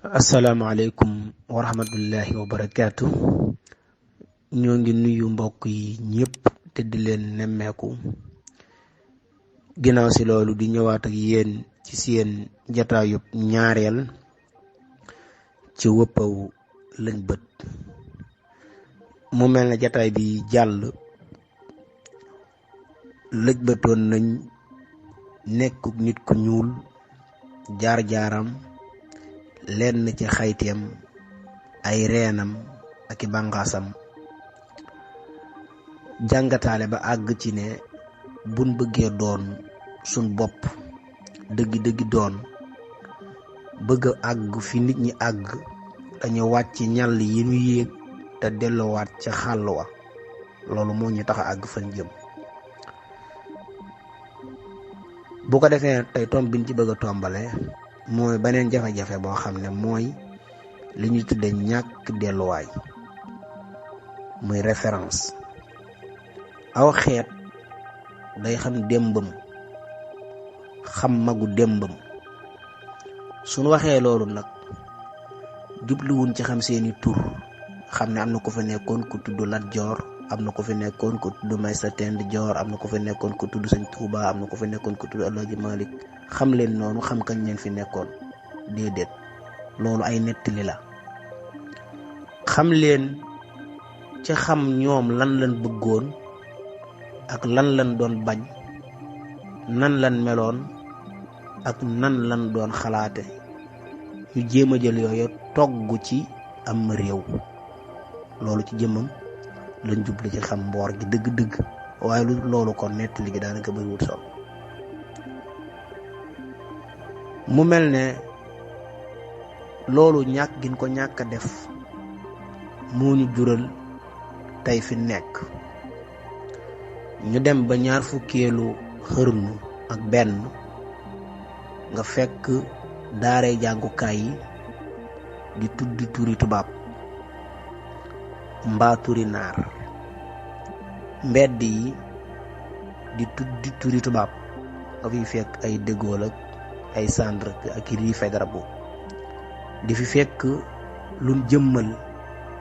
asalaamaaleykum wa rahmatullahi wa barakaatu. ñoo ngi nuyu mbokk yi ñëpp te di leen nemmeeku. ginnaaw si loolu di ñëwaat ak yéen ci seen jataayub ñaareel ci wëppaw lañ bët. mu mel ne jataay bi jàll lëj bëtoon nañ nekkuk nit ku ñuul, jaar-jaaram, lenn ci xayteem, ay reenam ak i bànqaasam. jàngataale ba àgg ci ne buñ bëggee doon suñ bopp dëggi doon, bëgg a àgg fi nit ñi àgg, dañu wàcc ñàll yi ñu yéeg te delluwaat ca xàll wa. loolu moo ñu tax a àgg fan jëm. bu ko defee tey tomb biñ ci bëgg a tombale mooy beneen jafe-jafe boo xam ne mooy li ñuy tudde ñàkk delluwaay, muy référence. aw xeet day xam démbam, xam magu démbam. suñ waxee loolu nag jubluwuñ ci xam seeni tur, xam ne am na ku fa nekkoon ku tudd Lat Joor, am na ku fi nekkoon ku tudd Maysa Tend Joor, am na ku fi nekkoon ku tudd Sëñ Tuuba, am na ku fi nekkoon ku tudd Alaaji Malik. xam leen noonu, xam kañ leen fi nekkoon, déedéet, loolu ay nettali la. xam leen ci xam ñoom lan lañ bëggoon ak lan lañ doon bañ, nan lañ meloon ak nan lañ doon xalaate, ñu jéem a jël yooyu togg ci am réew. loolu ci jëmmam lañ jublu ci xam mboor gi dëgg-dëgg, waaye loolu kon nettali gi daanaka bëriwul solo. mu mel ne loolu ñàkk gin ko ñàkk a def moo ñu jural tey fi nekk. ñu dem ba 20 xërnu ak benn nga fekk daaray jàngukaay yi di tuddi turi tubaab mbaa turi naar, mbedd yi di tuddi turi tubaab nga fi fekk ay De Gaulle ak ay Sandre ak i Rue Faidherbe. di fi fekk luñ jëmmal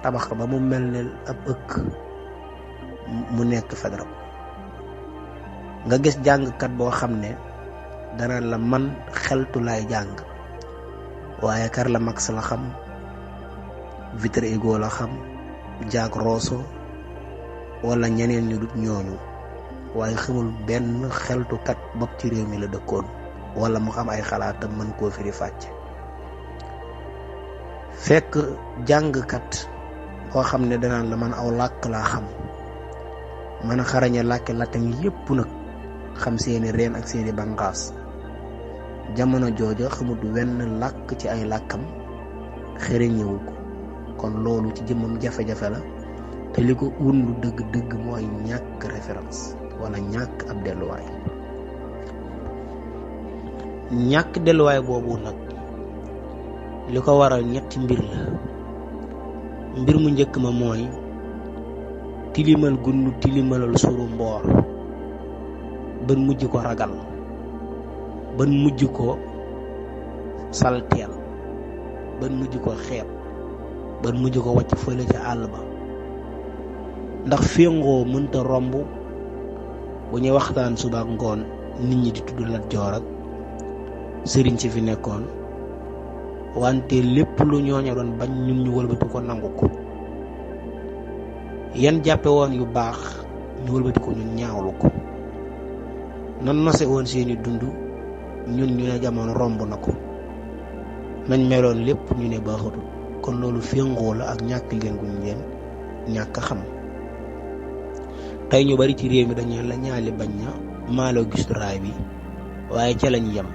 tabax ba mu mel ne ab ëkk mu nekk Faidherbe. nga gis jàngkat boo xam ne dana la man xeltu lay jàng, waaye Karl Marx la xam, Victor Hugo la xam, Jacques Rousseau wala ñeneen ñu dut ñooñu, waaye xamul benn xeltukat bopp ci réew mi la dëkkoon, wala mu xam ay xalaatam mën koo firi fàcc. fekk jàngkat boo xam ne danaan la man aw làkk laa xam, mën a xarañe làkki latin yépp nag, xam seeni reen ak seeni banqaas. jamono jooja xamut wenn làkk ci ay làkkam, xereñewu ko. kon loolu ci jëmmam jafe-jafe la, te li ko wundu dëgg-dëgg mooy ñàkk référence wala ñàkk ab delluwaay. ñàkk delluwaay boobu nag li ko waral ñetti mbir la. mbir mu njëkk ma mooy tilimal gunnu tilimalal suru mboor, ban mujj ko ragal, ban mujj ko salteel, ban mujj ko xeeb, ban mujj ko wàcc fële ca àll ba. ndax féngoo mënta romb bu ñuy waxtaan suba ak ngoon nit ñi di tudd Lat Joor ak sëriñ si fi nekkoon, wante lépp lu ñooña doon bañ ñun ñu wëlbati ko nangu ko. yan jàppe woon yu baax ñu wëlbati ko ñun ñaawlu ko. nan nose woon seeni dund ñun ñu ne jamono romb na ko. nañ meloon lépp ñu ne baaxatul. kon loolu féngoo la ak ñàkk leen guñ leen ñàkk xam. tey ñu bari ci réew mi dañu la ñaali bañ na maaloo gis raay bi, waaye ca lañ yem.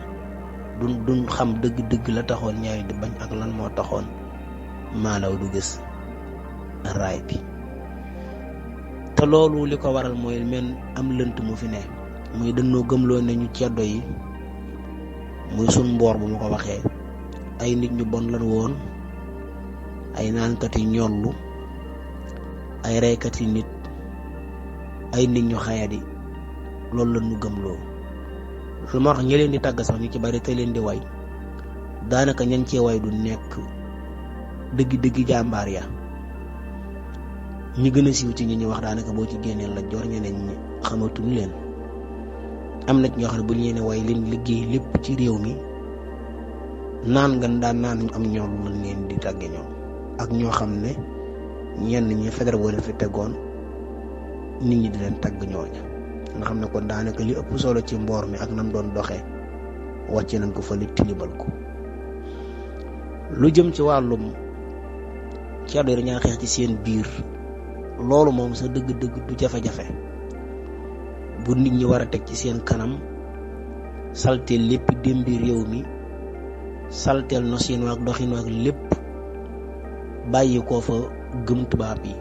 duñ xam dëgg-dëgg la taxoon ñaari di bañ ak lan moo taxoon maalaw du gis raay bi. te loolu li ko waral mooy men am lënt mu fi ne, muy dañoo gëmloo ne ñu ceddo yi, muy sun mboor bu ma ko waxee, ay nit ñu bon lan woon, ay naankat yi ñollu, ay reykat yi nit, ay nit ñu xayadi. loolu la ñu gëmloo. lu ma wax ñi leen di tàgg sax ñu ci bari te leen di way daanaka ñan cee way du nekk dëgg jàmbaar ya. ñi gën a siiw ci ñi ñu wax daanaka boo ci génneel la Joor, ñeneen ñi xamatuñ leen. am na ci ñoo xam ne bu ñu leen way leen liggéey lépp ci réew mi naan nga daan naan am ñoom lu mën leen di tàgge ñoom, ak ñoo xam ne ñenn ñi fédéral boo leen fi tegoon nit ñi di leen tagg ñooña. nga xam ne kon daanaka li ëpp solo ci mboor mi ak nam doon doxee wàcce nañ ko fa li tilibal ko. lu jëm ci wàllum ceddo yi dañaa xeex ci seen biir, loolu moom sa dëgg-dëgg du jafe-jafe bu nit ñi war a teg ci seen kanam salteel lépp démbi réew mi, salteel nosin ak doxin ak lépp, bàyyi koo fa gëm tubaab yi.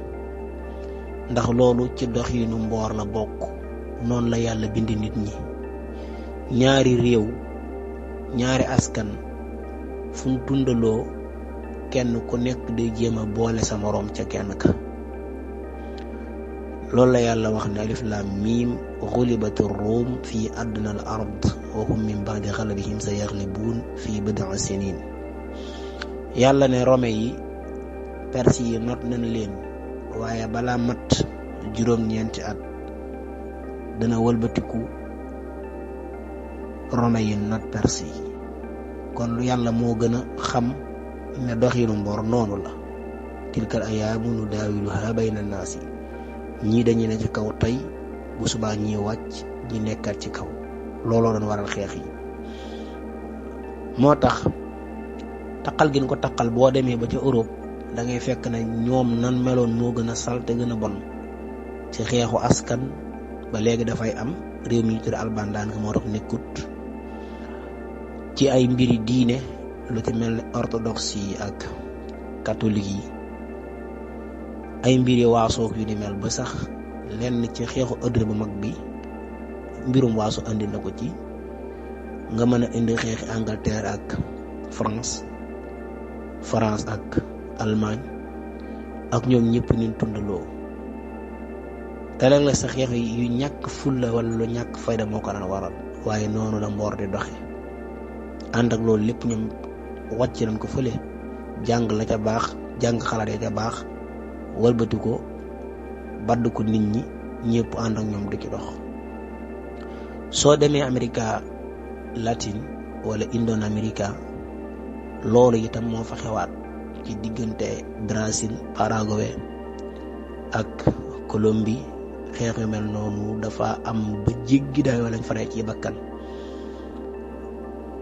ndax loolu ci doxinu mboor la bokk, noonu la yàlla bind nit ñi. ñaari réew, ñaari askan fu mu tundaloo kenn ku nekk day jéem a boole sa moroom ca kenn ka. loolu la yàlla wax ne alif laam miim gulibati ruum fii adna al ard wa hum min ba'di ghalabihim sa yaghlibuun fii bid'i sinin. yàlla ne rome yi perse yi not nañ leen, waaye balaa mat juróom-ñeenti at dana wëlbatiku rome yi not perse yi. kon lu yàlla moo gën a xam ne doxinu mboor noonu la. tilkal ayyaamu nudaawiluhaa bayna naasi, ñii dañuy ne ci kaw tey, bu subaa ñii wàcc ñi nekkaat ci kaw. looloo doon waral xeex yi. moo tax taqal gi ñu ko taqal boo demee ba ca Europe da ngay fekk ne ñoom nan meloon moo gën a salte gën a bon ci xeexu askan. ba léegi dafay am réew mi ñu tudd Albanie daanaka moo tax nekkut ci ay mbiri diine, lu ci mel ne orthodoxe yi ak catholique yi, ay mbiri waasoog yu ni mel. ba sax lenn ci xeexu ëddër bu mag bi mbirum waaso andi na ko ci. nga mën a indi xeexi Angleterre ak France ak Allemagne ak ñoom ñëpp ñu tundaloo. te léeg la sa xeex yu ñàkk fulla wala lu ñàkk fayda moo ko daan waral, waaye noonu la mboor di doxe. ànd ak loolu lépp ñoom wàcc nañ ko fële, jàng la ca baax, jàng xalaat ya ca baax, walbati ko badd ko nit ñi ñëpp ànd ak ñoom di ci dox. soo demee Amérique latine wala Indoamérique, loolu itam moo fa xewaat ci diggante Brésil, Paraguay ak Colombie. xeex yu mel noonu dafa am ba jéggi daayoo lañ fa ci bakkan.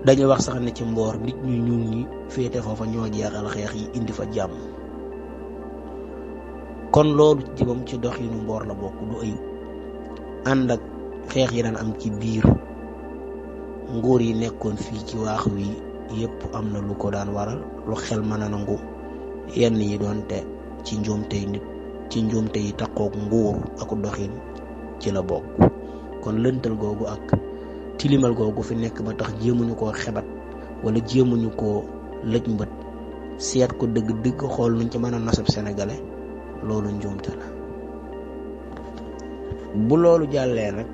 dañu wax sax ne ci mboor nit ñu ñuul ñi féete foofa ñoo jeexal xeex yi indi fa jàmm. kon loolu ci moom ci doxinu mboor la bokk, du ayib. ànd ak xeex yi daan am ci biir nguur yi nekkoon fii ci waax wi yépp am na lu ko daan waral, lu xel mën a nangu. yenn yi doonte ci njuumtey nit, ci njuumte yi takkook nguur ak doxin ci la bokk. kon lëntal googu ak tilimal googu fi nekk ba tax jéemuñu koo xebat wala jéemuñu koo lëj mbët, seet ko dëgg-dëgg xool nuñ ci mën a nasab sénégalais, loolu njuumte la. bu loolu jàllee nag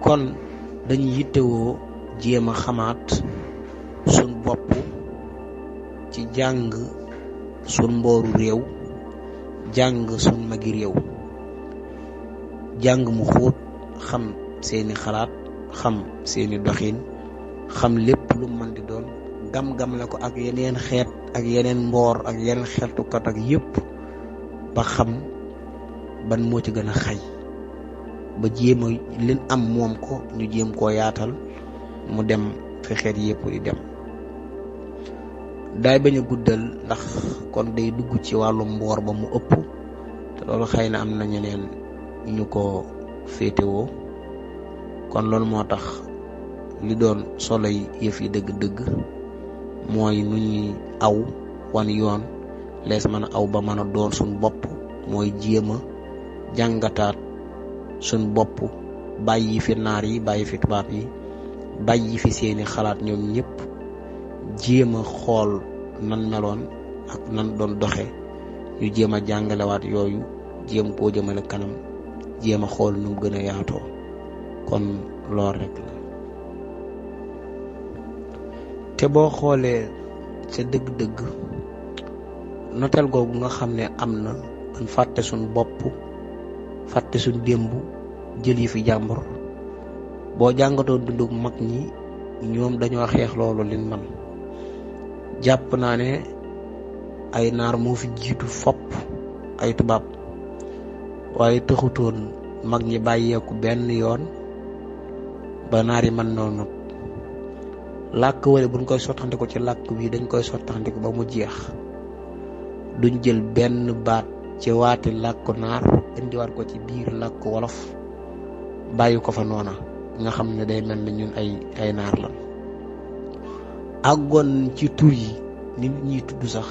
kon dañuy yittewoo jéem a xamaat suñ bopp ci jàng suñ mbooru réew, jàng suñ magi réew, jàng mu xóot, xam seeni xalaat, xam seeni doxin, xam lépp lu mën di doon, gam-gam la ko ak yeneen xeet ak yeneen mboor ak yeneen xeetukat ak yépp, ba xam ban moo ci gën a xay, ba jéem a leen am moom ko ñu jéem koo yaatal mu dem fi xeet yépp di dem. daay bañ a guddal ndax kon day dugg ci wàllu mboor ba mu ëpp, te loolu xëy na am na ñeneen ñu ko féetewoo. kon loolu moo tax li doon solo yi yëf yi dëgg-dëgg mooy nu ñuy aw wan yoon lees mën a aw ba mën a doon suñ bopp, mooy jéem a jàngataat suñ bopp, bàyyi fi naar yi, bàyyi fi tubaab yi, bàyyi fi seeni xalaat ñoom ñëpp, jéem a xool nan meloon ak nan doon doxe, ñu jéem a jàngalewaat yooyu, jéem koo jëmale kanam, jéem a xool nu mu gën a yaatoo. kon lool rek la. te boo xoolee ca dëgg-dëgg noteel googu nga xam ne am na ban fàtte suñ bopp fàtte suñ démb jël yi fi jàmbur boo jàngatoon dundug mag ñi ñoom dañoo xeex loolu lin man jàpp naa ne ay naar moo fi jiitu fopp ay tubaab waaye taxutoon mag ñi bàyyeeku benn yoon ba naar yi mën noonu làkk wala buñ koy sottandiku ci làkk wi dañ koy sottandiku ba mu jeex duñ jël benn baat ci waati làkku naar indiwaat ko ci biir làkk wolof bàyyi ko fa noona nga xam ne day mel ne ñun ay naar lan àggoon ci tur yi nit ñi tudd sax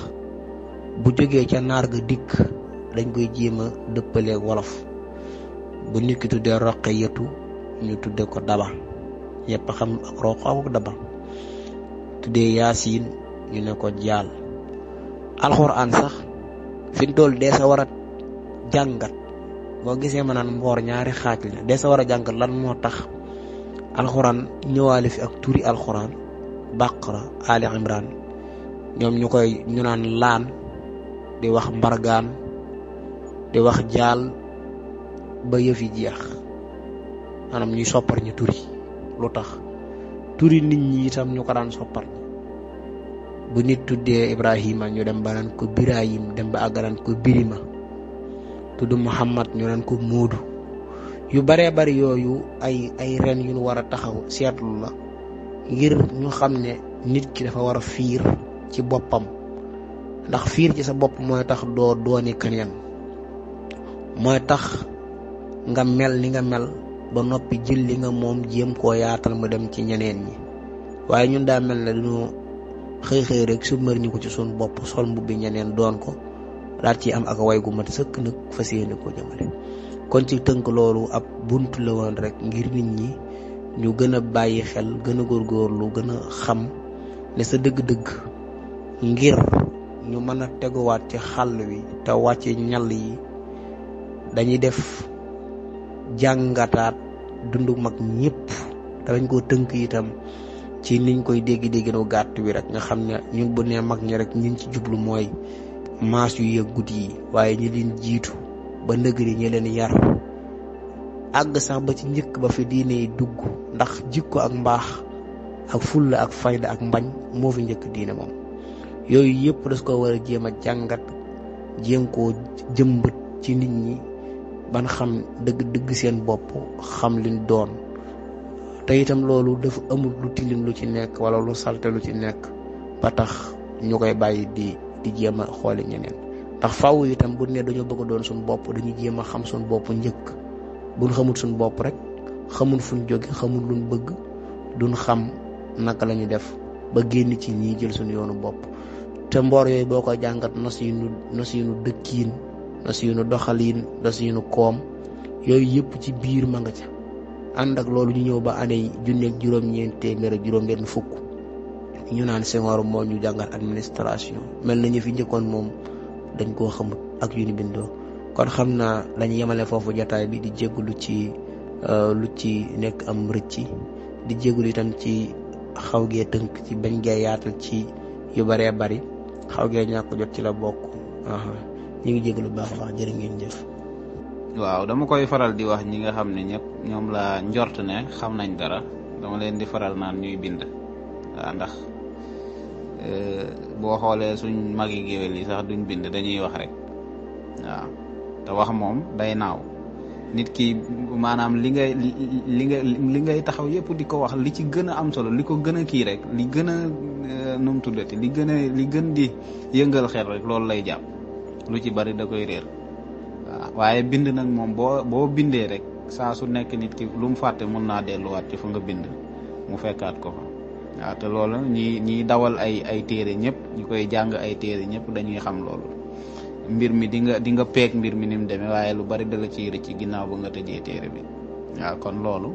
bu jógee ca naar ga dikk dañ koy jéem a dëppaleeg wolof bu nit ki tuddee roqe yetu ñu tudde ko daba ñëpp xam ak roqo ak daba tuddee yaasiin ñu ne ko jaal alxuraan sax fi mu toll dee sa war a jàngat boo gisee ma naan mboor ñaari xaaj la dee sa war a jàngat lan moo tax alxuraan ñëwaale fi ak turi alxuraan baqara ali imran ñoom ñu naan laan di wax mbargaan di wax jaal ba yëf yi jeex maanaam ñuy soppar ñu turi lu tax turi nit ñi itam ñu ko daan soppar bu nit tuddee ibrahima ñu dem ba naan ko birahim dem ba àgg naan ko birima tudd muhammad ñu naan ko moodu yu baree bari yooyu ay ren yu ñu war a taxaw seetlu la ngir ñu xam ne nit ki dafa war a fiir ci boppam ndax fiir ci sa bopp mooy tax doo dooni keneen mooy tax nga mel ni nga mel ba noppi jël li nga moom jéem koo yaatal mu dem ci ñeneen ñi waaye ñun daa mel ne dañoo xëy rek submër ñu ko ci suñu bopp sol mbubbi ñeneen doon ko daal ci am ak way gu mat sëkk nag fas yéene ko jëmale kon ci tënk loolu ab buntu la woon rek ngir nit ñi ñu gën a bàyyi xel gën a góorgóorlu gën a xam ne sa dëgg-dëgg ngir ñu mën a teguwaat ci xàll wi te wàcce ñal yi dañuy def jàngataat dundu mag ñëpp te dañ koo tënk itam ci niñ koy dégg nu gàtt wi rek nga xam ne ñun bu nee mag ñi rek ñun ci jublu mooy maas yu yëggut yi waaye ñi leen jiitu ba ndëgëri ñi leen yar àgg sax ba ci njëkk ba fi diine yi dugg ndax jikko ak mbaax ak fulla ak fayda ak mbañ moo fi njëkk diine moom yooyu yëpp das ko war a jéem a jàngat jéem koo jëmbat ci nit ñi ban xam dëgg seen bopp xam liñ doon te itam loolu dafa amul lu tilim lu ci nekk wala lu salte lu ci nekk ba tax ñu koy bàyyi di jéem a xooli ñeneen ndax faaw itam bu ne dañoo bëgg a doon suñu bopp dañuy jéem a xam suñu bopp njëkk buñ xamul suñu bopp rek xamul fuñ jóge xamul luñ bëgg duñ xam naka la ñu def ba génn ci ñii jël suñu yoonu bopp te mboor yooyu boo ko jàngat nos yi nu dëkkiin nos yi nu doxaliin nos yi nu koom yooyu yëpp ci biir ma nga ca ànd ak loolu ñu ñëw ba année junneeg juróom-ñeent téeméer ak juróom-benn fukk ñu naan Senghor moo ñu jàngal administration mel na ñu fi njëkkoon moom dañ koo xamut ak yu ni bindoo kon xam naa dañu yemale foofu jotaay bi di jégalu ci lu ci nekk am rëcc di jégalu itam ci xaw gee tënk ci bañ gee yaatal ci yu baree bari xaw gee ñàkk jot ci la bokk ñu ngi jégalu baax a baax jërë ngeen jëf. waaw dama koy faral di wax ñi nga xam ne ñëpp ñoom la njort ne xam nañ dara dama leen di faral naan ñuy bind waaw ndax boo xoolee suñ magi géwél yi sax duñ bind dañuy wax rek waaw te wax moom day naaw nit ki maanaam li ngay taxaw yëpp di ko wax li ci gën a am solo li ko gën a kii rek li gën a nu mu tuddati li gën di yëngal xel rek loolu lay jàpp lu ci bari da koy réer waaw waaye bind nag moom boo bindee rek saa su nekk nit ki lu mu fàtte mun naa delluwaat ci fu nga bind mu fekkaat ko fa waaw te loolu ñi dawal ay téere ñëpp ñi koy jàng ay téere ñëpp dañuy xam loolu mbir mi di nga peeg mbir mi ni mu demee waaye lu bari dala ciy rëcc ginnaaw ba nga tëjee téere bi waaw kon loolu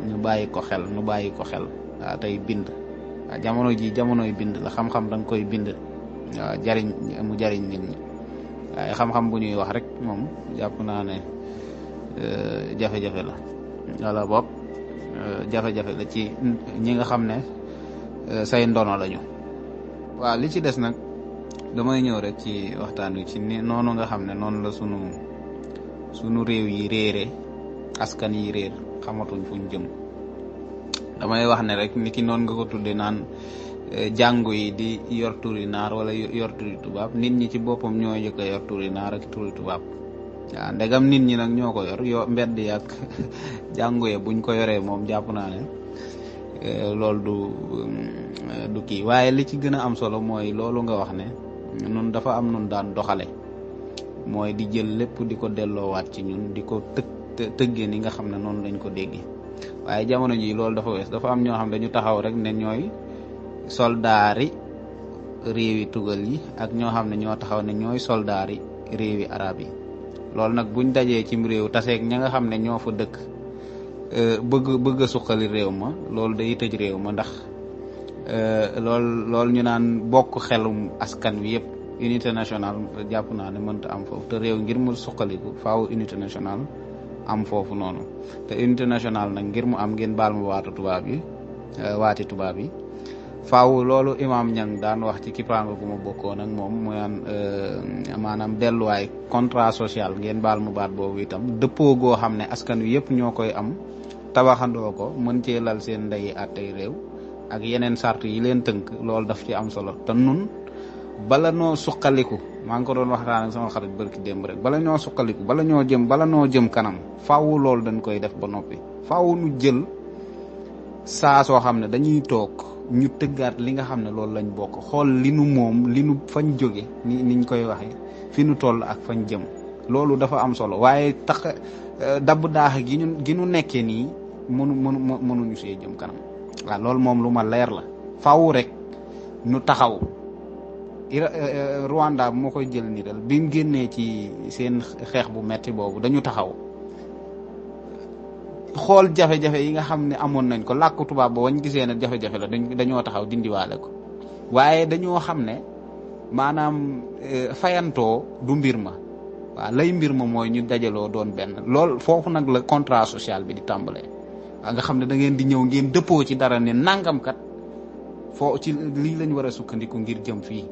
ñu bàyyi ko xel waaw tey bind waaw jamono ji jamonoy bind la xam-xam da nga koy bind waaw mu jariñ nit ñi waaye xam-xam bu ñuy wax rek moom jàpp naa ne jafe-jafe la wala boog jafe-jafe la ci ñi nga xam ne say ndono lañu. waaw li ci des nag damay ñëw rek ci waxtaan wi ci ni noonu nga xam ne noonu la sunu réew yi réere, askan yi réer, xamatuñ fuñ jëm. damay wax ne rek ni ki noonu nga ko tudde naan jàngu yi di yor turi naar wala yor turi tubaab, nit ñi ci boppam ñoo jëkk a yor turi naar ak turi tubaab. waaw ndegam nit ñi nag ñoo ko yor mbedd yi ak jàngu yi buñ ko yoree moom jàpp naa ne loolu du kii. waaye li ci gën a am solo mooy loolu nga wax ne nun dafa am nun daan doxale, mooy di jël lépp di ko delloowaat ci ñun, di ko tëggee ni nga xam ne noonu lañ ko déggee. waaye jamono ji loolu dafa wees. dafa am ñoo xam dañu taxaw rek ne ñooy soldaari réewi tugal yi, ak ñoo xam ne ñoo taxaw ne ñooy soldaari réewi arab yi. loolu nag buñ dajee cim réew taseeg ña nga xam ne ñoo fa dëkk bëgg a suqali réew ma, loolu day tëj réew ma. ndax loolu ñu naan bokk xelum askan wi yëpp, unité nationale jàpp naa ne mënta am foofu. te réew ngir mu suqaliku faaw unité nationale am foofu noonu. te unité nationale nag ngir mu am, ngeen baal ma waati tubaab yi faaw loolu Imam Ñang daan wax ci kippaango gu ma bokkoon ak moom mu naan maanaam delluwaay contrat social, ngeen baal ma baat boobu itam, dëppoo goo xam ne askan wi yëpp ñoo koy am, tabaxandoo ko, mën cee lal seen ndeyi àttey réew ak yeneen sart yi leen tënk. loolu daf ci am solo. te nun bala noo suqaliku, maa ngi ko doon waxtaan ak sama xarit barki démb rek, bala ñoo suqaliku, bala noo jëm kanam, faaw loolu dañ koy def ba noppi. faaw nu jël saa soo xam ne dañuy toog ñu tëggaat li nga xam ne loolu lañ bokk, xool li nu moom, li nu fañ jóge, niñ koy waxee, fi nu toll ak fañ jëm. loolu dafa am solo. waaye tax dabb daax gi nu nekkee nii mënuñu see jëm kanam. waaw loolu moom lu ma leer la. faaw rek nu taxaw. Rwanda moo koy jël ni dal bi mu génnee ci seen xeex bu metti boobu, dañu taxaw xool jafe-jafe yi nga xam ne amoon nañ ko, làkku tubaab ba wañ gisee ne jafe-jafe la dañoo taxaw dindiwaale ko. waaye dañoo xam ne maanaam fayantoo du mbir ma. waaw lay mbir ma mooy ñu dajaloo doon benn. lool foofu nag la contrat social bi di tàmbalee. waaw nga xam ne da ngeen di ñëw ngeen dëppoo ci dara ne nangamkat ci lii lañ war a sukkandiku ngir jëm fii.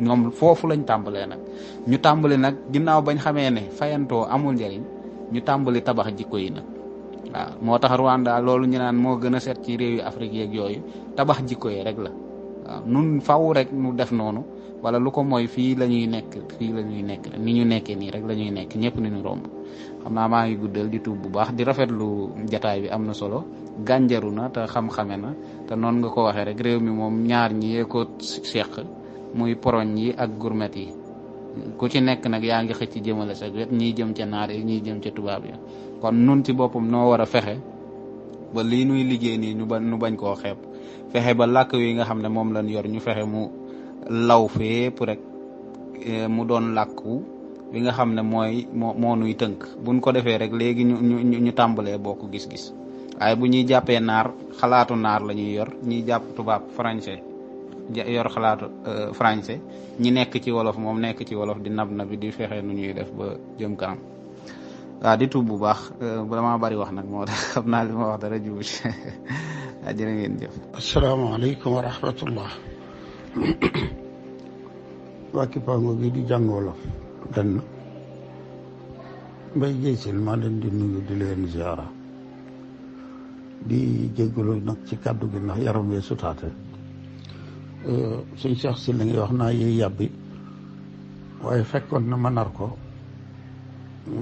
ñoom foofu lañ tàmbalee nag. ñu tàmbali nag ginnaaw bañ xamee ne fayantoo amul njariñ, ñu tàmbali tabax jikko yi nag. waaw moo tax Rwanda loolu ñu naan moo gën a set ci réew yi Afrique yeeg yooyu, tabax jikko yi rek la. waaw nun faw rek nu def noonu, wala lu ko mooy fii la ñuy nekk ni ñu nekkee nii rek la ñuy nekk, ñëpp ni ñu romb. xam naa maa ngi guddal di tuub bu baax, di rafetlu jataay bi, am na solo, gànjaru na te xam-xame na. te noonu nga ko waxee rek, réew mi moom ñaar ñi yee ko seq, muy poroñ yi ak gourmet yi. ku ci nekk nag yaa ngi xëcc jëmale sa wet, ñii jëm ca naar yi, ñii jëm ca tubaab yi. kon nun ci boppam noo war a fexe ba lii nuy liggéey nii nu bañ koo xeeb, fexe ba làkk wi nga xam ne moom lañ yor ñu fexe mu law fépp rek, mu doon làkku bi nga xam ne moo nuy tënk. buñ ko defee rek léegi ñu tàmbalee bokk gis-gis. waaye bu ñuy jàppee naar, xalaatu naar la ñuy yor, ñiy jàpp tubaab français yor xalaatu français, ñi nekk ci wolof moom nekk ci wolof di nab bi di fexe nu ñuy def ba jëm kanam. waaw di tuub bu baax, damaa bari wax nag moo tax xam naa li ma wax dara jiwu ci. waaw jërë ngeen jëf. asalaamaaleykum wa rahmatullah. waa Kippaango gi di jàng wolof dan Mbay Géey Seen maa leen di nuyu di leen ziara, di jégalu nag ci kàddu gi ndax yaram wee sutaate. suñ Cheikh si la ngi wax naa yiy yàbbi, waaye fekkoon na ma nar ko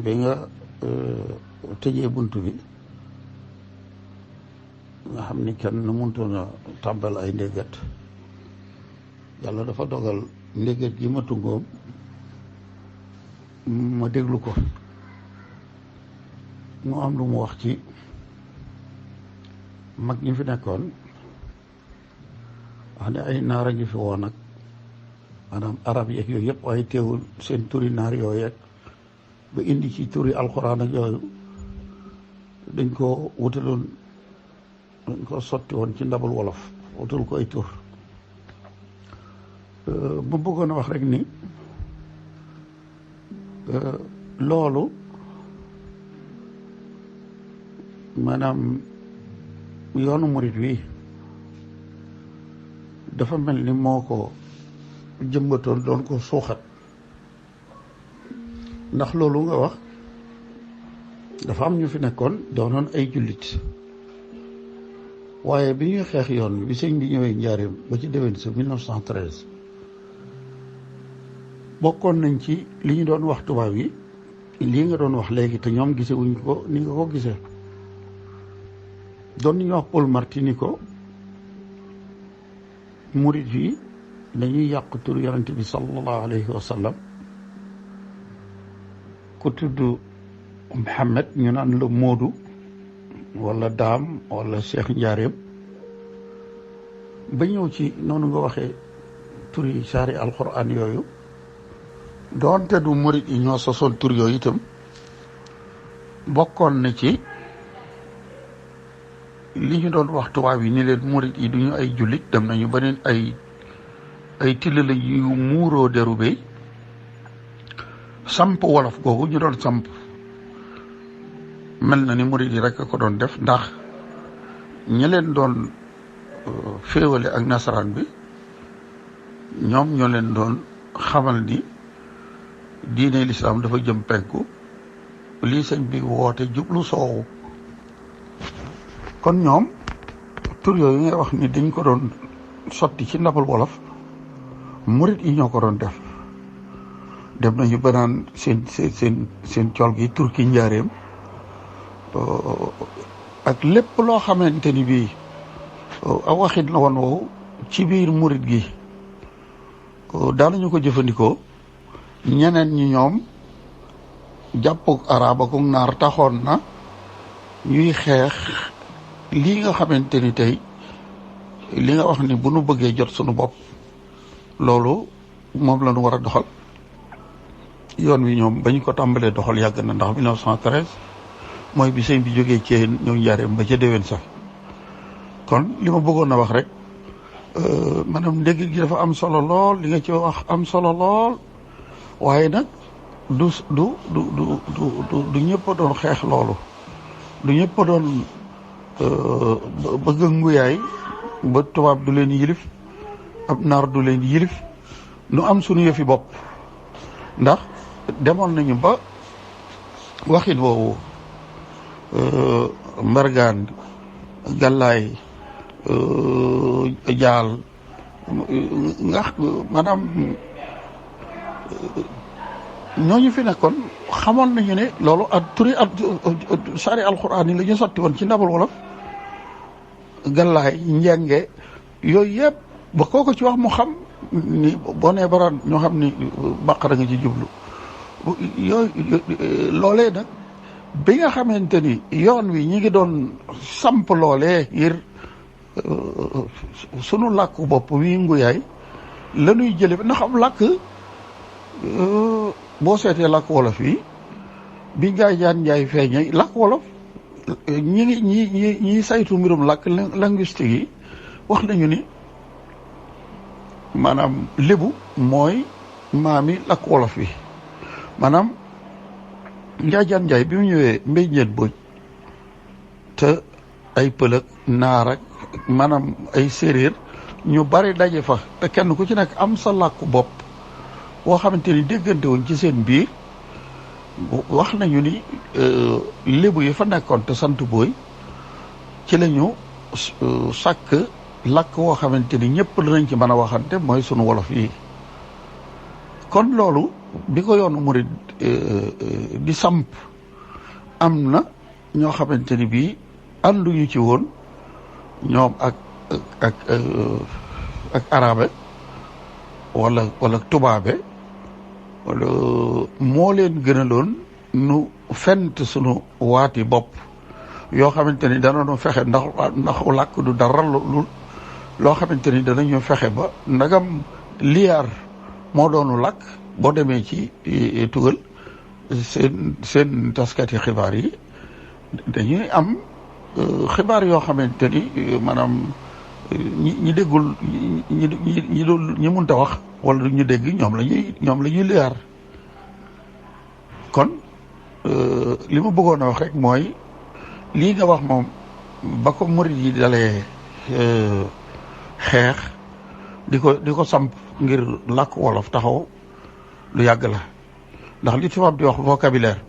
bi nga tëjee bunt bi, nga xam ni kenn mënutoon a tàmbal ay ndéggat. yàlla dafa dogal ndéggat gi ma tungoom ma déglu ko, mu am lu mu wax ci mag ñi fi nekkoon, wax ne ay naar a ngi fi woon nag, maanaam arab yeeg yooyu yëpp, waaye teewul seen turi naar yooyu yeeg ba indi ci turi alxuraan ak yooyu dañ ko wutaloon, dañ ko sotti woon ci ndabul wolof, wutal ko ay tur. ma bëggoon a wax rek ni loolu maanaam yoonu murit wi dafa mel ni moo ko jëmbatoon doon ko suuxat, ndax loolu nga wax dafa am ñu fi nekkoon doonoon ay jullit, waaye bi ñuy xeex yoon bi sëñ bi ñëwee njaareem ba ci déwén sa 1913 bokkoon nañ ci li ñu doon wax tubaab yi lii nga doon wax léegi te ñoom gisewuñ ko ni nga ko gisee. doon nañu wax Paul Martinico murit yi dañuy yàq tur yonent bi sallallahu alayhi wa sallam, ku tudd Muhammad ñu naan la Moodu wala Daam wala Cheikh Njaareem, ba ñëw ci noonu nga waxee turi saari alquran yooyu. doonte du murit yi ñoo sosoon tur yooyu itam bokkoon na ci li ñu doon wax tubaab yi ni leen murit yi duñu ay jullit, dem nañu ba neen ay tilla yu muuroo deru béy. samp wolof googu ñu doon samp mel na ni murit yi rek a ko doon def, ndax ñi leen doon féewale ak nasaraan bi ñoom ñoo leen doon xamal ni diine lislaam dafa jëm penku, lii sëñ bi woote jublu soowu. kon ñoom tur yooyu ngay wax ni dañ ko doon sotti ci ndabal wolof, murit yi ñoo ko doon def. dem nañu ba naan seen col gi turki njaareem ak lépp loo xamante ni bii aw waxit la woon woowu ci biir murit gi daanañu ko jëfandikoo. ñeneen ñi ñoom jàppug arab ak naar taxoon na ñuy xeex lii nga xamante ni tey li nga wax ni bu nu bëggee jot sunu bopp loolu moom la ñu war a doxal. yoon wi ñoom bañ ko tàmbalee doxal yàgg na, ndax 1913 mooy bi sëñ bi jógee ci ñëw njaareem ba ca déwén sax. kon li ma bëggoon a wax rek maanaam ndégg gi dafa am solo lool, li nga ci wax am solo lool, waaye nag du ñëpp a doon xeex loolu, du ñëpp a doon bëgg a nguyaay ba tubaab du leen yilif, ab naar du leen yilif, nu am suñu yëfi bopp. ndax demoon nañu ba waxit woowu mbargaan gàllaay jaal nga maanaam ñooñu fi nekkoon xamoon nañu ne loolu ak turi ak saari alxuraan yi la ñu sotti woon ci ndabal wolof, gàllaay njenge yooyu yëpp ba kooko ci wax mu xam ni boo nee baraan ñoo xam ni bàqara nga ci jublu yooyu. loolee nag bi nga xamante ni yoon wi ñi ngi doon samp loolee ngir sunu làkku bopp wi nguyaay la ñuy jële ndax am làkk boo seetee làkk wolof yi bi Njaay Jaan Njaay feeñee làkk wolof ñi saytu mbirum làkk linguistique yi wax nañu ni maanaam lébu mooy maami làkk wolof wi. maanaam Njaay Jaan Njaay bi mu ñëwee mbéy ñeent booj te ay pël ak naar ak maanaam ay séeréer ñu bari daje fa te kenn ku ci nekk am sa làkku bopp boo xamante ni déggante wuñ ci seen biir. wax nañu ni lébu yi fa nekkoon te sant booy ci la ñu sàkk làkk woo xamante ni ñëpp danañ ci mën a waxante mooy sunu wolof yi. kon loolu bi ko yoonu murid di samp am na ñoo xamante ni bii ànduñu ci woon ñoom ak arabe wala tubaabe wala moo leen gënaloon nu fent sunu waati bopp yoo xamante ni danañu fexe ndax làkk du dara loo xamante ni danañu fexe ba ndagam liyaar moo doonu làkk boo demee ci tugal seen taskati xibaar yi dañuy am xibaar yoo xamante ni maanaam ñi déggul ñi mënta wax wala du ñu dégg ñoom la ñuy liyaar. kon li ma bëggoon a wax rek mooy lii nga wax moom ba ko murid yi dalee xeex di ko samp ngir làkk wolof taxaw lu yàgg la, ndax li tubaab di wax vocabulaire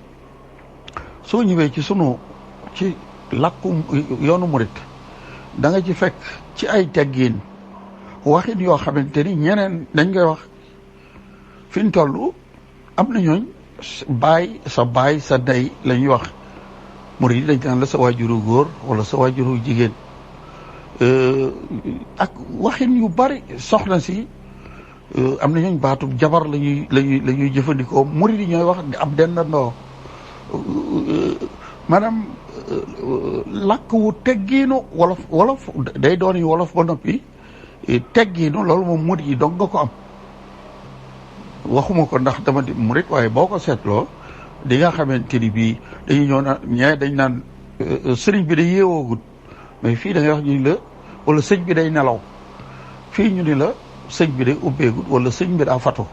soo ñëwee ci làkku yoonu murid da nga ci fekk ci ay teggiin waxin yoo xamante ni ñeneen dañ koy wax fi ñu toll. am na ñooñ baay sa ndey la ñuy wax murid yi dañ naan la sa waajuru góor wala sa waajuru jigéen ak waxin yu bari. soxna si am na ñooñ baatub jabar la ñuy jëfandikoo. murid yi ñooy wax ab dendandoo. maanaam làkk wu teggiinu wolof day doon wolof ba noppi teggiinu loolu moom murid yi dong nga ko am. waxuma ko ndax dama di murid waaye boo ko seetloo di nga xamante ni bii dañuy ñëw naan dañ naan sëriñ bi day yeewoogut, mais fii da ngay wax ñu ni la wala sëñ bi day nelaw, fii ñu ni la sëñ bi day ubbeegut wala sëñ bi daa fatu.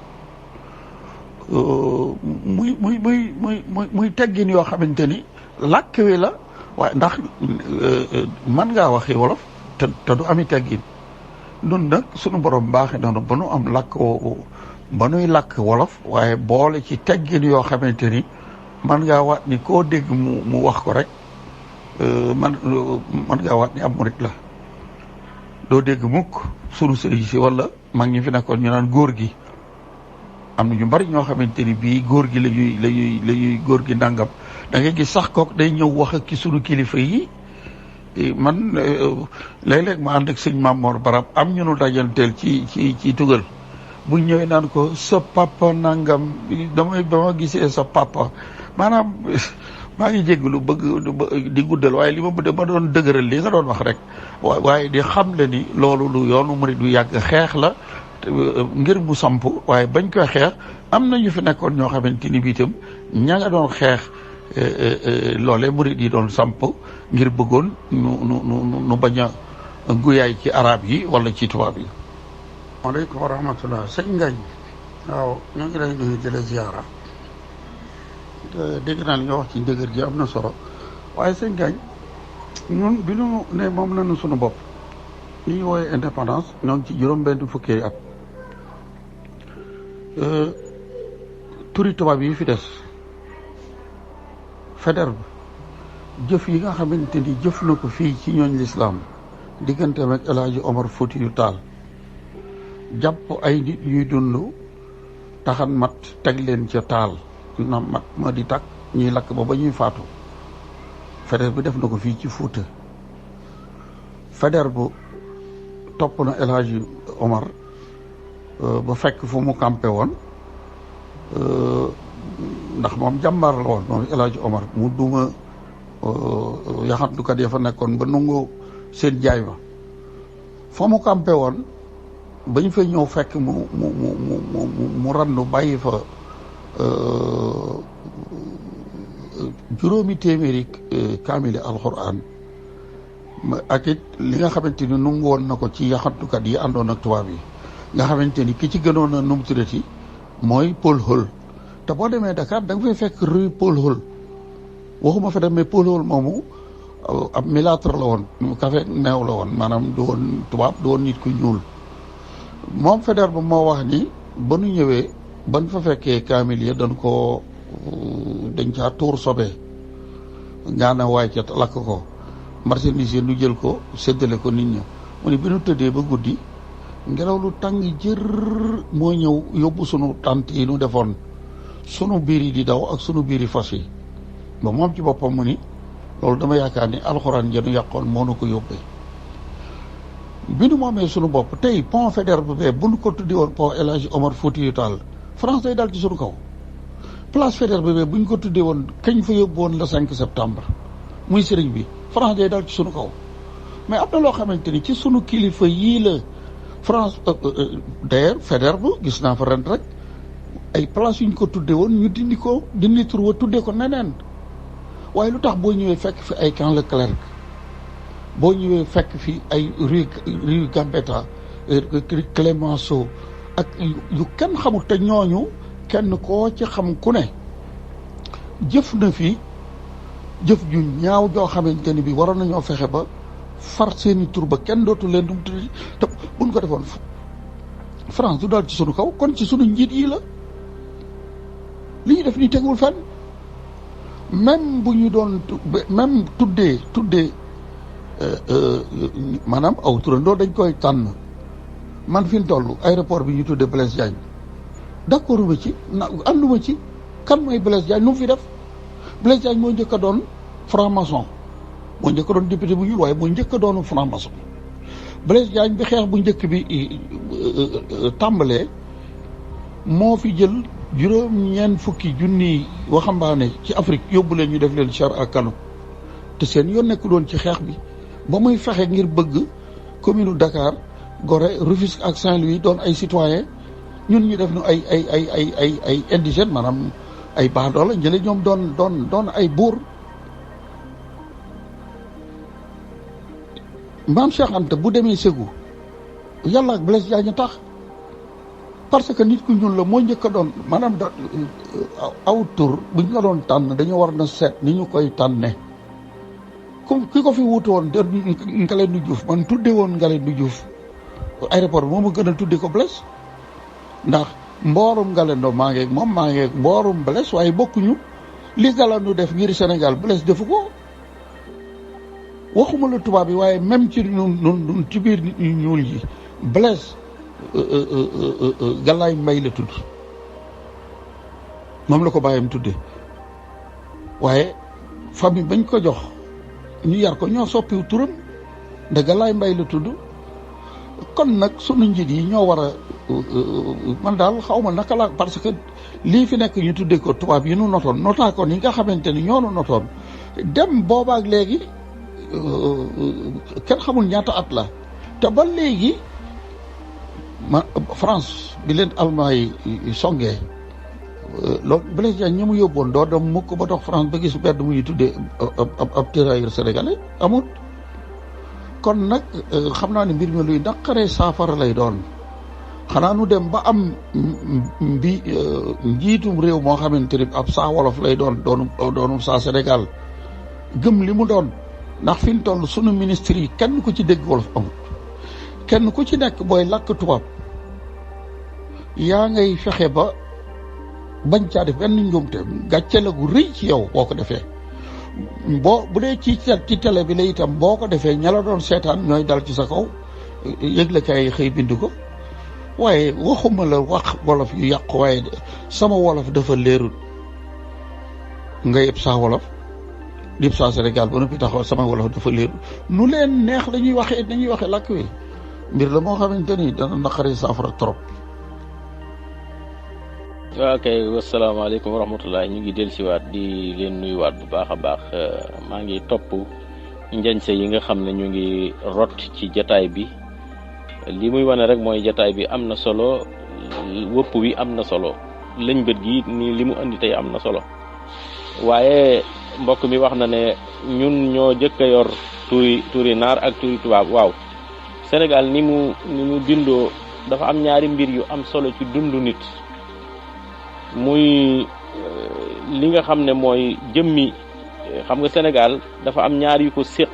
muy teggin yoo xamante ni làkk wi la waaye ndax man ngaa waxi wolof te du ami teggin. nun nag sunu borom baaxee noonu ba nu am làkk woowu ba nuy làkk wolof waaye boole ci teggin yoo xamante ni man ngaa waat ni koo dégg mu wax ko rek man ngaa waat ni ab murit la. doo dégg mukk sunu sëriñ si wala mag ñi fi nekkoon ñu naan góor gi. am na ñu bari ñoo xamante ni bii góor gi la ñuy góor gi ndàngam da ngay gis sax kook day ñëw wax ak ki sunu kilifa yi. man léeg-léeg ma ànd ak sëñ Mamor Barab am ñu nu dajanteel ci tugal bu ñëwee naan ko sa papa nangam ba ma gisee sa papa maanaam maa ngi jégalu bëgg di guddal waaye li ma doon dëgëral li nga doon wax rek waaye di xam le ni loolu lu yoonu murid du yàgg xeex la ngir mu samp waaye bañ koy xeex am na ñu fi nekkoon ñoo xamante ni bii itam ña nga doon xeex loole murid yi doon samp ngir bëggoon nu bañ a guyaay ci arab yi wala ci tubaab yi. waaleykum wa rahmatullah. sëñ Ngañ waaw ñoo ngi lay nuyu di la ziara. dégg naa li nga wax ci ndëgër gi am na solo waaye sëñ Ngañ ñun bi ñu ne moom lañu sunu bopp li ñu wooyee indépendance ñoo ngi ci juróom-benn fukki at. turi tubaab yi fi des Faidherbe jëf yi nga xamante ni jëf na ko fii ci ñooñ lislaam digganteem ak El Hadji Omar Foutiyou Tall jàpp ay nit ñuy dund taxan mat teg leen ca taal na mat ma di takk ñuy lakk ba ñuy faatu. Faidherbe bi def na ko fii ci Fuuta. Faidherbe bu topp na El Hadji Omar ba fekk fu mu campé woon ndax moom jàmbaar la woon moom El Hadji Omar mu duma yaxantukat ya fa nekkoon ba nungu seen jaay ma fa mu campé woon bañ fa ñëw fekk mu randu bàyyi fa juróomi téeméeri kaamili alxuraan ak it li nga xamante ni nungu woon na ko ci yaxantukat yi àndoon ak tubaab yi nga xamante ni ki ci gënoon a num tuddati mooy Paul Hall. te boo demee Dakar da nga fay fekk rue Paul Hall waxuma fa demee Paul Hall moomu ab milâtre la woon café neew la woon maanaam du woon tubaab du woon nit ku ñuul. moom Faidherbe moo wax ni ba nu ñëwee ban fa fekkee kaamil ya dañ caa tuur sobe ngaana waay ca lakk ko marchandise nu jël ko séddale ko nit ña mu ne bi nu tëddee ba guddi ngelaw lu tàng jër moo ñëw yóbbu sunu tànt yi nu defoon sunu biir yi di daw ak sunu biir yi fas yi ba moom ci boppam mu ni loolu dama yaakaar ni alxuraan jënu yàqoon moo nu ko yóbbee. bi nu moomee sunu bopp tey pont Faidherbe bee bu nu ko tuddi woon pont El Hadji Omar Foutiyou Tall France day dal ci sunu kaw. place Faidherbe bee bu ñu ko tuddee woon kañ fa yóbbu woon le 5 septembre muy sëriñ bi France day dal ci sunu kaw mais am na loo xamante ni ci sunu kilifa yii la France d'ailleurs Faidherbe gis naa fa ren rek ay place yu ñu ko tuddee woon ñu dindi tur wa tuddee ko neneen waaye lu tax boo ñëwee fekk fi ay Camp Leclerc boo ñëwee fekk fi ay rue Gambetta Clémenceau ak yu kenn xamul te ñooñu kenn koo ci xam ku ne jëf na fi jëf ju ñaaw joo xamante ni bi waroon nañoo fexe ba far seeni tur ba kenn dootu leen dum tuddi te buñ ko defoon France du daal ci sunu kaw kon ci sunu njiit yi la li ñu def ni tegul fenn même bu ñu doon même tuddee maanaam aw turandoo dañ koy tànn man fi mu toll aéroport bi ñu tuddee Blaise Diagne d'accord ma ci ànduma ci kan mooy Blaise Diagne nu mu fi def Blaise Diagne moo njëkk a doon franc-maçon moo njëkk a doon député bu ñuul waaye moo njëkk a doon franc-maçon Blaise Diagne bi xeex bu njëkk bi tàmbalee moo fi jël juróom-ñeent fukki junni waxambaane ci Afrique yóbbu leen ñu def leen chair à canon te seen yoon nekku doon ci xeex bi ba muy fexe ngir bëgg commune Dakar Gorée Rufisque ak Saint-Louis doon ay citoyen ñun ñu def nu ay indigène maanaam ay baadoola njële ñoom doon ay buur. maam Cheikh Anta bu demee Ségou yàlla ak Blaise Diagne tax parce que nit ku ñuul la moo njëkk a doon maanaam aw tur bu ñu ko doon tànn dañoo war na seet ni ñu koy tànne comme ki ko fi wuute woon de Ngalandou Diouf man tudde woon Ngalandou Diouf aéroport bi moom a gën a tudde ko Blaise ndax mboorum Ngalandou maa ngeeg moom maa ngeeg mboorum Blaise waaye bokkuñu li Ngalandou def ngir Sénégal Blaise defu ko waxuma la tubaab yi waaye même ci nun ci biir nit ñu ñuul yi Blaise Galaye Mbaye la tudd moom la ko bàyyam tudde waaye famille bañ ko jox ñu yar ko ñoo soppiwu turam nda Galaye Mbaye la tudd kon nag sunu njiit yi ñoo war a man daal xaw ma naka la parce que lii fi nekk ñu tuddee ko tubaab yi nu notoon notaa ko ni nga xamante ni ñoo nu notoon dem boobaak léegi kenn xamul ñaata at la te ba léegi France bi leen allemand yi songee loolu Blaise Diagne ñi mu yóbboon doo dem mukk ba dox France ba gis mbedd mu ñuy tuddee ab tirailleur sénégalais amut kon nag xam naa ne mbir mi luy naqaree saafara lay doon xanaa nu dem ba am njiitum réew moo xamante ni ab saa wolof lay doonum saa Sénégal gëm li mu doon ndax fi mu toll sunu ministre yi kenn ku ci dégg wolof amut kenn ku ci nekk booy làkk tubaab yaa ngay fexe ba bañ caa def benn njuumte gàcce la gu rëy ci yow boo ko defee bu dee ci télé bi la itam boo ko defee ña la doon seetaan ñooy dal ci sa kaw yëgle kay xëy bind ko waaye waxuma la wax wolof yu yàqu waaye sama wolof dafa leerul nga yëpp saa wolof di saa Sénégal ba noppi taxaw sama wolof dafa leerul nu leen neex dañuy waxee làkk wi mbir la moo xamante ni dana naqari saafara trop. waaw kay wasalaamaaleykum wa rahmatulah ñu ngi dellusiwaat di leen nuyuwaat bu baax a baax maa ngi topp njañse yi nga xam ne ñu ngi rot ci jataay bi li muy wane rek mooy jataay bi am na solo wëpp wi am na solo lëñ bët gi ni li mu andi tey am na solo waaye mbokk mi wax na ne ñun ñoo jëkk a yor turi naar ak turi tubaab waaw Sénégal ni mu bindoo dafa am ñaari mbir yu am solo ci dundu nit muy li nga xam ne mooy jëmmi xam nga Sénégal dafa am ñaar yu ko séq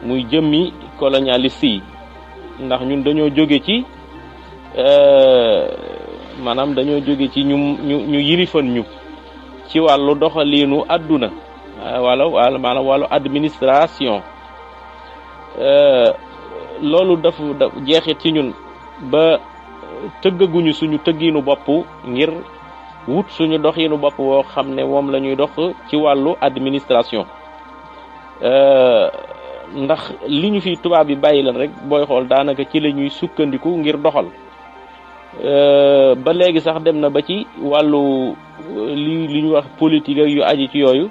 muy jëmmi colonialiste yi ndax ñun dañoo jóge ci maanaam dañoo jóge ci ñu yilifan ñu ci wàllu doxaliinu àdduna wala maanaam wàllu administration loolu dafa jeexit ci ñun ba tëggaguñu suñu tëggiinu bopp ngir wut suñu doxiinu bopp woo xam ne moom la ñuy dox ci wàllu administration ndax li ñu fi tubaab yi bàyyi lan rek booy xool daanaka ci la ñuy sukkandiku ngir doxal ba léegi sax dem na ba ci wàllu li ñu wax politique ak yu aji ci yooyu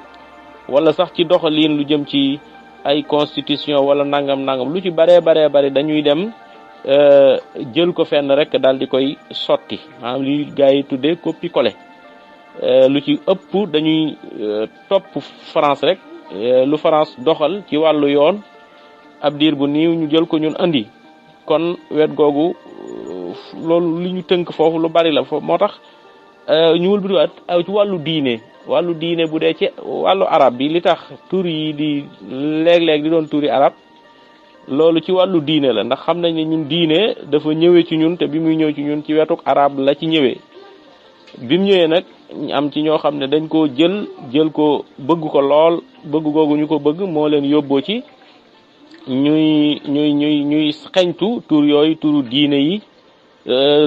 wala sax ci doxalin lu jëm ci ay constitution wala nangam lu ci baree dañuy dem jël ko fenn rek daal di koy sotti maanaam li gars yi tuddee copier-coller lu ci ëpp dañuy topp France rek lu France doxal ci wàllu yoon ab diir bu niiw ñu jël ko ñun andi kon wet googu loolu li ñu tënk foofu lu bari la foofu moo tax ñu wëlbatiwaat ci wàllu diine wàllu diine bu dee ci wàllu arab bi li tax tur yi di léeg-léeg di doon turi arab loolu ci wàllu diine la, ndax xam nañ ne ñun diine dafa ñëwee ci ñun, te bi muy ñëw ci ñun ci wetuk arab la ci ñëwee. bi mu ñëwee nag am ci ñoo xam ne dañ koo jël ko bëgg ko lool, bëgg googu ñu ko bëgg moo leen yóbboo ci ñuy xeñtu tur yooyu, turu diine yi,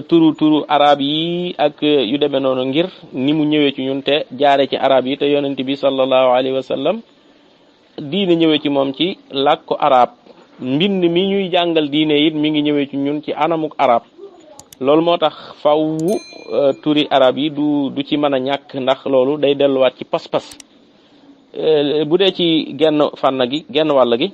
turu arab yi ak yu demee noonu, ngir ni mu ñëwee ci ñun te jaare ci arab yi, te yonent bi sallallahu alayhi wa sallam diine ñëwee ci moom ci làkku arab. mbind mi ñuy jàngal diine it mi ngi ñëwee ci ñun ci anamuk arab. loolu moo tax faw turi arab yi du ci mën a ñàkk, ndax loolu day delluwaat ci pas-pas. bu dee ci genn wàll gi